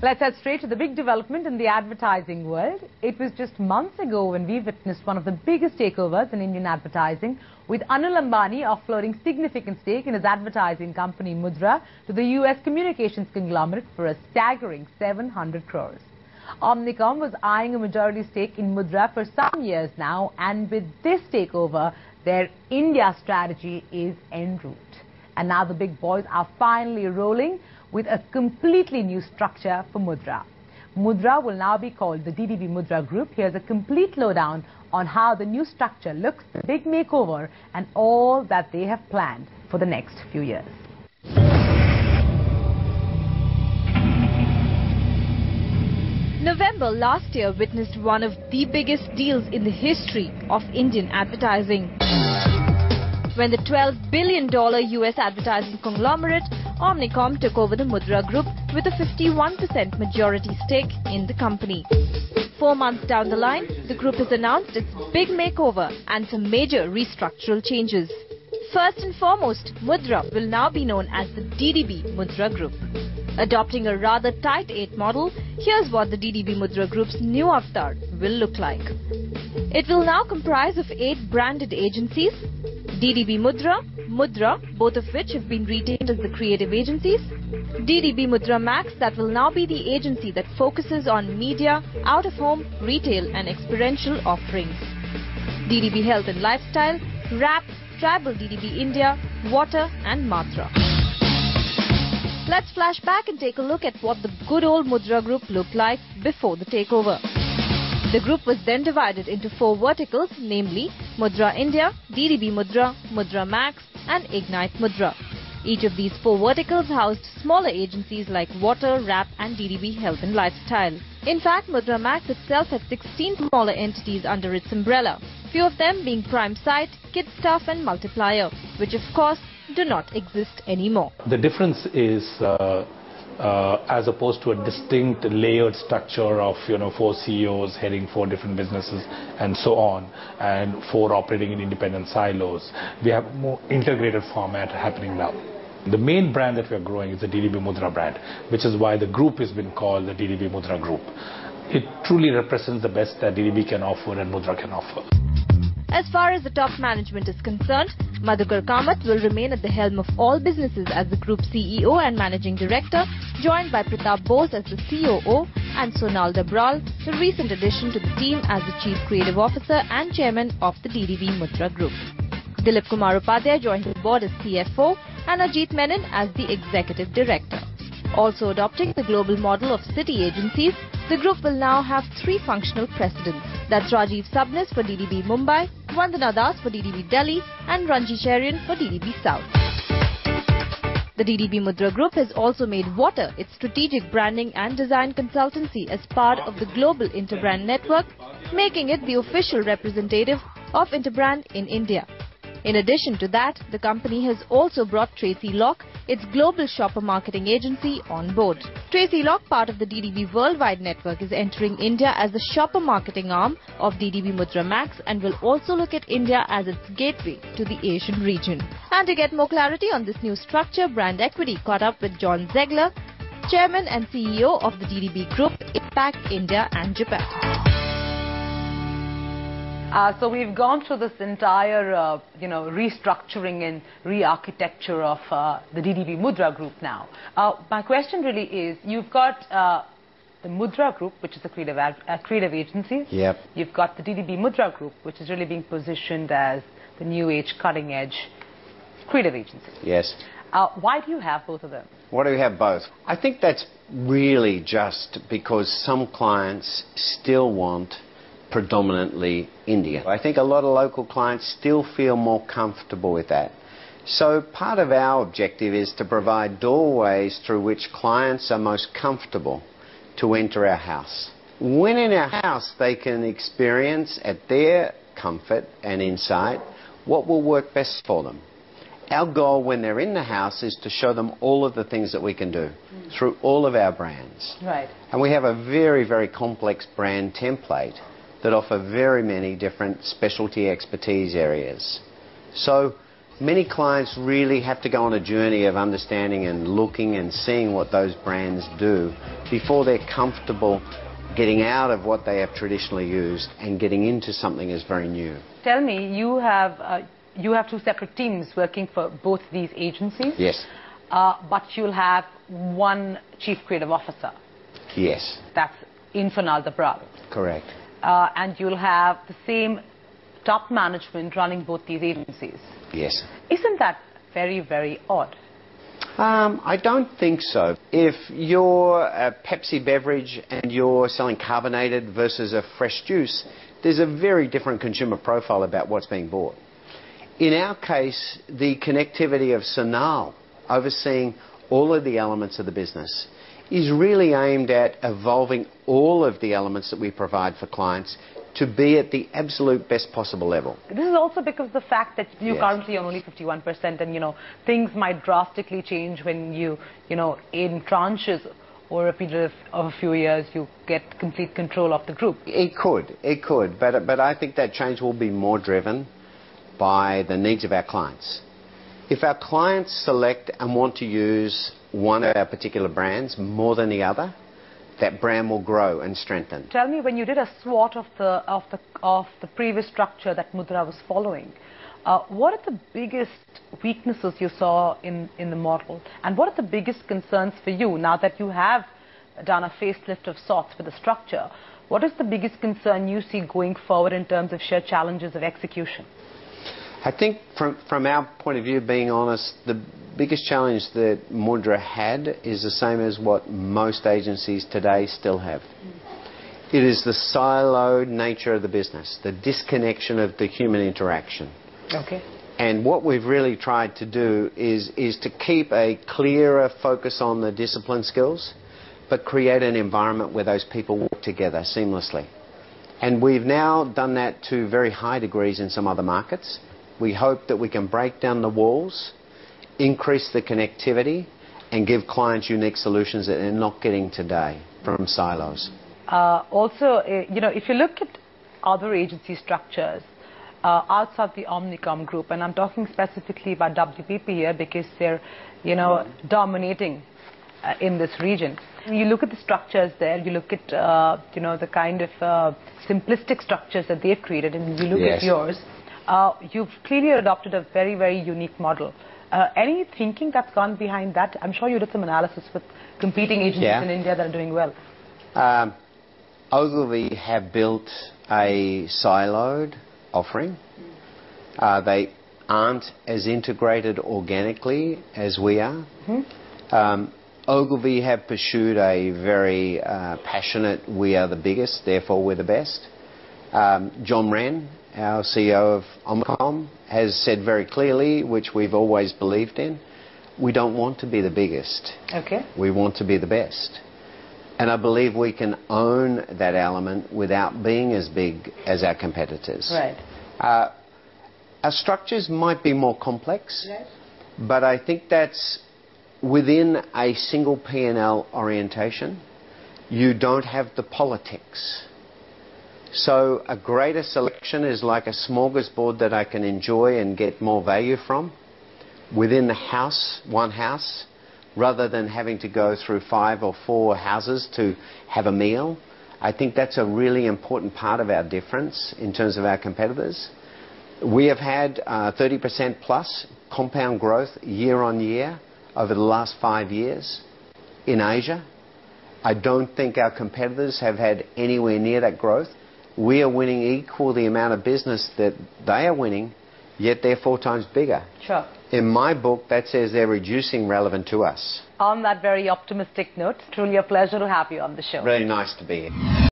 Let's head straight to the big development in the advertising world. It was just months ago when we witnessed one of the biggest takeovers in Indian advertising, with Anil Ambani offloading significant stake in his advertising company Mudra to the US communications conglomerate for a staggering 700 crores. Omnicom was eyeing a majority stake in Mudra for some years now, and with this takeover, their India strategy is en route. And now the big boys are finally rolling with a completely new structure for Mudra. Mudra will now be called the DDBMudra Group. Here's a complete lowdown on how the new structure looks, the big makeover, and all that they have planned for the next few years. November last year witnessed one of the biggest deals in the history of Indian advertising, when the $12 billion US advertising conglomerate Omnicom took over the Mudra Group with a 51% majority stake in the company. 4 months down the line, the group has announced its big makeover and some major restructural changes. First and foremost, Mudra will now be known as the DDBMudra Group. Adopting a rather tight 8 model, here's what the DDBMudra Group's new avatar will look like. It will now comprise of 8 branded agencies: DDBMudra, Mudra, both of which have been retained as the creative agencies; DDBMudra Max, that will now be the agency that focuses on media, out-of-home, retail and experiential offerings; DDB Health and Lifestyle, RAP, Tribal DDB India, Water and Matra. Let's flash back and take a look at what the good old Mudra Group looked like before the takeover. The group was then divided into 4 verticals, namely Mudra India, DDB Mudra, Mudra Max and Ignite Mudra. Each of these 4 verticals housed smaller agencies like Water, RAP and DDB Health and Lifestyle. In fact, Mudra Max itself had 16 smaller entities under its umbrella, few of them being Prime Site, Kidstuff and Multiplier, which of course do not exist anymore. The difference is as opposed to a distinct layered structure of 4 CEOs heading 4 different businesses and so on, and 4 operating in independent silos, we have a more integrated format happening now. The main brand that we are growing is the DDBMudra brand, which is why the group has been called the DDBMudra Group. It truly represents the best that DDB can offer and Mudra can offer. As far as the top management is concerned, Madhukar Kamath will remain at the helm of all businesses as the group CEO and managing director, joined by Pratap Bose as the COO and Sonal Dabral, the recent addition to the team as the Chief Creative Officer and Chairman of the DDBMudra Group. Dilip Kumar Upadhyay joins the board as CFO and Ajit Menon as the Executive Director. Also adopting the global model of city agencies, the group will now have 3 functional presidents. That's Rajiv Sabnis for DDB Mumbai, Vandana Das for DDB Delhi and Ranji Cherian for DDB South. The DDBMudra Group has also made Water its strategic branding and design consultancy as part of the global Interbrand network, making it the official representative of Interbrand in India. In addition to that, the company has also brought Tracy Locke, its global shopper marketing agency, on board. Tracy Locke, part of the DDB Worldwide Network, is entering India as the shopper marketing arm of DDBMudra Max and will also look at India as its gateway to the Asian region. And to get more clarity on this new structure, Brand Equity caught up with John Zegler, Chairman and CEO of the DDB Group, APAC, India and Japan. So we've gone through this entire, restructuring and re-architecture of the DDBMudra Group now. My question really is, you've got the Mudra Group, which is a creative agency. Yep. You've got the DDBMudra Group, which is really being positioned as the new age, cutting edge creative agency. Yes. Why do you have both of them? Why do we have both? I think that's really just because some clients still want predominantly India. I think a lot of local clients still feel more comfortable with that. So part of our objective is to provide doorways through which clients are most comfortable to enter our house. When in our house, they can experience at their comfort and insight what will work best for them. Our goal when they're in the house is to show them all of the things that we can do through all of our brands. Right. And we have a very, very complex brand template that offer very many different specialty expertise areas. So Many clients really have to go on a journey of understanding and looking and seeing what those brands do before they're comfortable getting out of what they have traditionally used and getting into something that's very new. Tell me, you have two separate teams working for both these agencies? Yes. But you'll have one chief creative officer? Yes. That's Infernal the Bravo. Correct. And you'll have the same top management running both these agencies? Yes. Isn't that very, very odd? I don't think so. If you're a Pepsi beverage and you're selling carbonated versus a fresh juice, there's a very different consumer profile about what's being bought. In our case, the connectivity of Sonal overseeing all of the elements of the business is really aimed at evolving all of the elements that we provide for clients to be at the absolute best possible level. This is also because of the fact that you Yes. currently own only 51% and, things might drastically change when in tranches or a period of a few years, you get complete control of the group. It could, but I think that change will be more driven by the needs of our clients. If our clients select and want to use one of our particular brands more than the other, that brand will grow and strengthen. Tell me, when you did a SWOT of the previous structure that Mudra was following, what are the biggest weaknesses you saw in the model? And what are the biggest concerns for you now that you have done a facelift of sorts for the structure? What is the biggest concern you see going forward in terms of sheer challenges of execution? I think from our point of view, being honest, the biggest challenge that Mudra had is the same as what most agencies today still have. It is the siloed nature of the business, the disconnection of the human interaction. Okay. And what we've really tried to do is to keep a clearer focus on the discipline skills, but create an environment where those people work together seamlessly. And we've now done that to very high degrees in some other markets. We hope that we can break down the walls, increase the connectivity, and give clients unique solutions that they're not getting today from silos. Also, if you look at other agency structures outside the Omnicom group, and I'm talking specifically about WPP here because they're, dominating in this region. You look at the structures there, you look at, the kind of simplistic structures that they've created, and you look Yes. at yours. You've clearly adopted a very, very unique model. Any thinking that's gone behind that? I'm sure you did some analysis with competing agencies in India that are doing well. Ogilvy have built a siloed offering. They aren't as integrated organically as we are. Ogilvy have pursued a very passionate, we are the biggest, therefore we're the best. John Wren, our CEO of Omnicom, has said very clearly, which we've always believed in, we don't want to be the biggest. Okay. We want to be the best. And I believe we can own that element without being as big as our competitors. Right. Our structures might be more complex, but I think that's within a single P&L orientation. You don't have the politics. So a greater selection is like a smorgasbord that I can enjoy and get more value from within the house, one house, rather than having to go through 5 or 4 houses to have a meal. I think that's a really important part of our difference in terms of our competitors. We have had 30% plus compound growth year on year over the last 5 years in Asia. I don't think our competitors have had anywhere near that growth. We are winning equal the amount of business that they are winning, yet they're 4 times bigger. Sure. In my book, that says they're reducing relevant to us. On that very optimistic note, truly a pleasure to have you on the show. Really nice to be here.